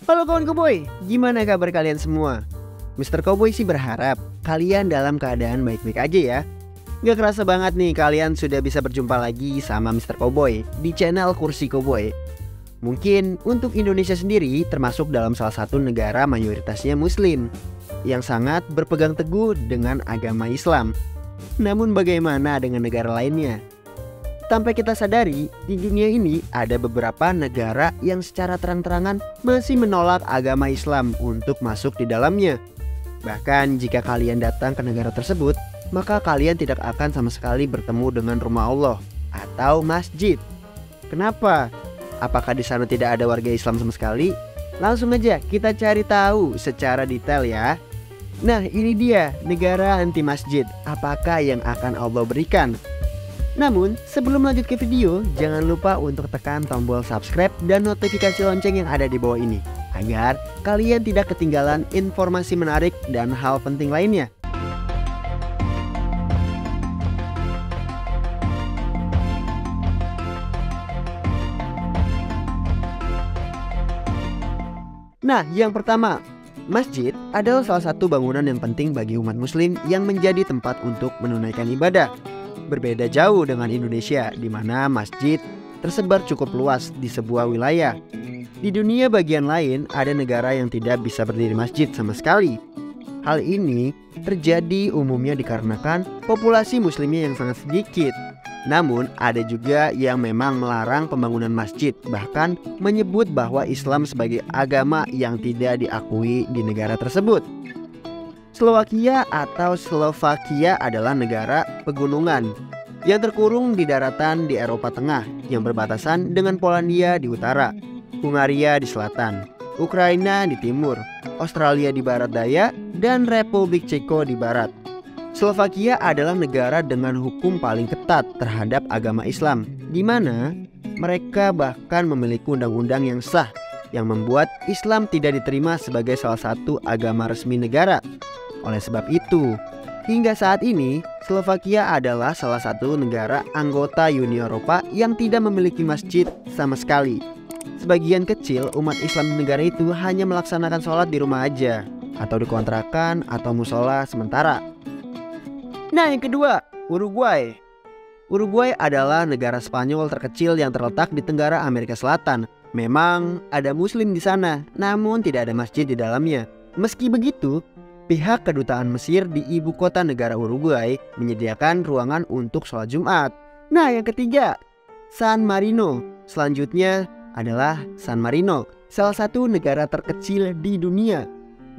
Halo kawan Koboi, gimana kabar kalian semua? Mr. Koboi sih berharap kalian dalam keadaan baik-baik aja ya. Gak kerasa banget nih kalian sudah bisa berjumpa lagi sama Mr. Koboi di channel Kursi Koboi. Mungkin untuk Indonesia sendiri termasuk dalam salah satu negara mayoritasnya muslim yang sangat berpegang teguh dengan agama Islam. Namun bagaimana dengan negara lainnya? Sampai kita sadari, di dunia ini ada beberapa negara yang secara terang-terangan masih menolak agama Islam untuk masuk di dalamnya. Bahkan jika kalian datang ke negara tersebut, maka kalian tidak akan sama sekali bertemu dengan rumah Allah atau masjid. Kenapa? Apakah di sana tidak ada warga Islam sama sekali? Langsung aja kita cari tahu secara detail ya. Nah, ini dia negara anti masjid. Apakah yang akan Allah berikan? Namun, sebelum lanjut ke video, jangan lupa untuk tekan tombol subscribe dan notifikasi lonceng yang ada di bawah ini, agar kalian tidak ketinggalan informasi menarik dan hal penting lainnya. Nah, yang pertama, masjid adalah salah satu bangunan yang penting bagi umat muslim yang menjadi tempat untuk menunaikan ibadah. Berbeda jauh dengan Indonesia, di mana masjid tersebar cukup luas di sebuah wilayah. Di dunia bagian lain, ada negara yang tidak bisa berdiri masjid sama sekali. Hal ini terjadi umumnya dikarenakan populasi muslimnya yang sangat sedikit. Namun, ada juga yang memang melarang pembangunan masjid, bahkan menyebut bahwa Islam sebagai agama yang tidak diakui di negara tersebut. Slovakia atau Slovakia adalah negara pegunungan yang terkurung di daratan di Eropa Tengah yang berbatasan dengan Polandia di utara, Hungaria di selatan, Ukraina di timur, Australia di barat daya, dan Republik Ceko di barat. Slovakia adalah negara dengan hukum paling ketat terhadap agama Islam, di mana mereka bahkan memiliki undang-undang yang sah yang membuat Islam tidak diterima sebagai salah satu agama resmi negara. Oleh sebab itu, hingga saat ini Slovakia adalah salah satu negara anggota Uni Eropa yang tidak memiliki masjid sama sekali. Sebagian kecil umat Islam di negara itu hanya melaksanakan sholat di rumah aja, atau di kontrakan atau musola sementara. Nah, yang kedua, Uruguay. Uruguay adalah negara Spanyol terkecil yang terletak di Tenggara Amerika Selatan. Memang ada muslim di sana, namun tidak ada masjid di dalamnya. Meski begitu, pihak kedutaan Mesir di ibu kota negara Uruguay menyediakan ruangan untuk sholat Jumat. Nah, yang ketiga, San Marino. Selanjutnya adalah San Marino, salah satu negara terkecil di dunia,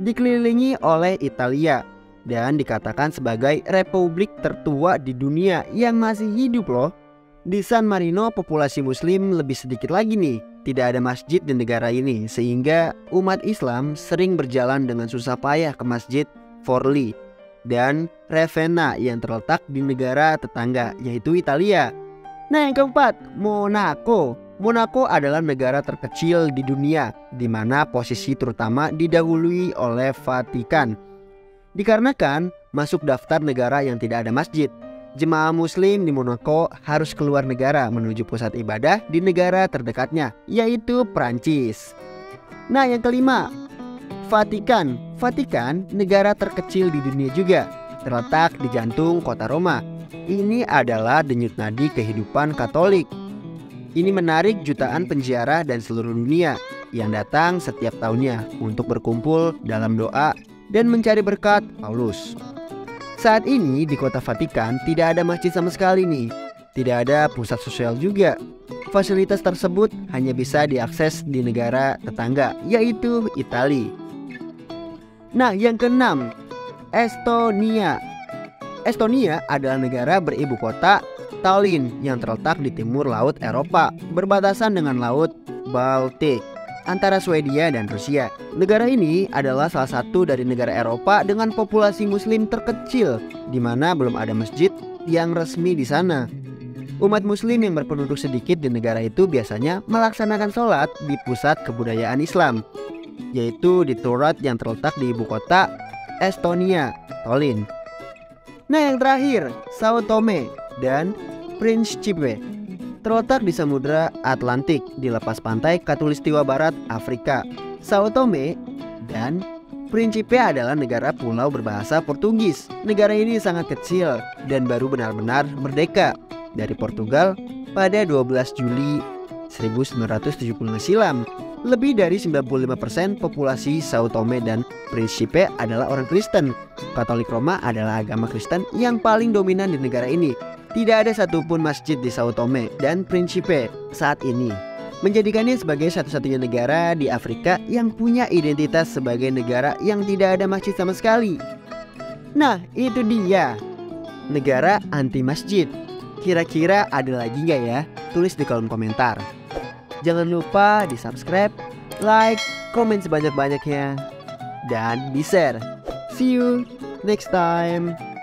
dikelilingi oleh Italia dan dikatakan sebagai republik tertua di dunia yang masih hidup loh. Di San Marino populasi muslim lebih sedikit lagi nih. Tidak ada masjid di negara ini, sehingga umat Islam sering berjalan dengan susah payah ke masjid Forlì dan Ravenna yang terletak di negara tetangga, yaitu Italia. Nah, yang keempat, Monaco. Monaco adalah negara terkecil di dunia, di mana posisi terutama didahului oleh Vatikan. Dikarenakan masuk daftar negara yang tidak ada masjid, jemaah muslim di Monaco harus keluar negara menuju pusat ibadah di negara terdekatnya, yaitu Prancis. Nah, yang kelima, Vatikan. Vatikan negara terkecil di dunia juga, terletak di jantung kota Roma. Ini adalah denyut nadi kehidupan Katolik. Ini menarik jutaan penziarah dan seluruh dunia yang datang setiap tahunnya untuk berkumpul dalam doa dan mencari berkat Paulus. Saat ini di kota Vatikan tidak ada masjid sama sekali nih. Tidak ada pusat sosial juga. Fasilitas tersebut hanya bisa diakses di negara tetangga, yaitu Italia. Nah, yang keenam, Estonia. Estonia adalah negara beribu kota Tallinn yang terletak di timur laut Eropa, berbatasan dengan laut Baltik antara Swedia dan Rusia. Negara ini adalah salah satu dari negara Eropa dengan populasi muslim terkecil, di mana belum ada masjid yang resmi di sana. Umat muslim yang berpenduduk sedikit di negara itu biasanya melaksanakan sholat di pusat kebudayaan Islam, yaitu di Turad yang terletak di ibu kota Estonia, Tallinn. Nah, yang terakhir, Sao Tome dan Principe. terletak di Samudra Atlantik di lepas pantai Khatulistiwa Barat, Afrika. Sao Tome dan Principe adalah negara pulau berbahasa Portugis. Negara ini sangat kecil dan baru benar-benar merdeka dari Portugal pada 12 Juli 1975 silam. Lebih dari 95% populasi Sao Tome dan Principe adalah orang Kristen. Katolik Roma adalah agama Kristen yang paling dominan di negara ini. Tidak ada satupun masjid di Sao Tome dan Principe saat ini, menjadikannya sebagai satu-satunya negara di Afrika yang punya identitas sebagai negara yang tidak ada masjid sama sekali. Nah, itu dia, negara anti masjid. Kira-kira ada lagi nggak ya? Tulis di kolom komentar. Jangan lupa di subscribe, like, komen sebanyak-banyaknya, dan di share. See you next time.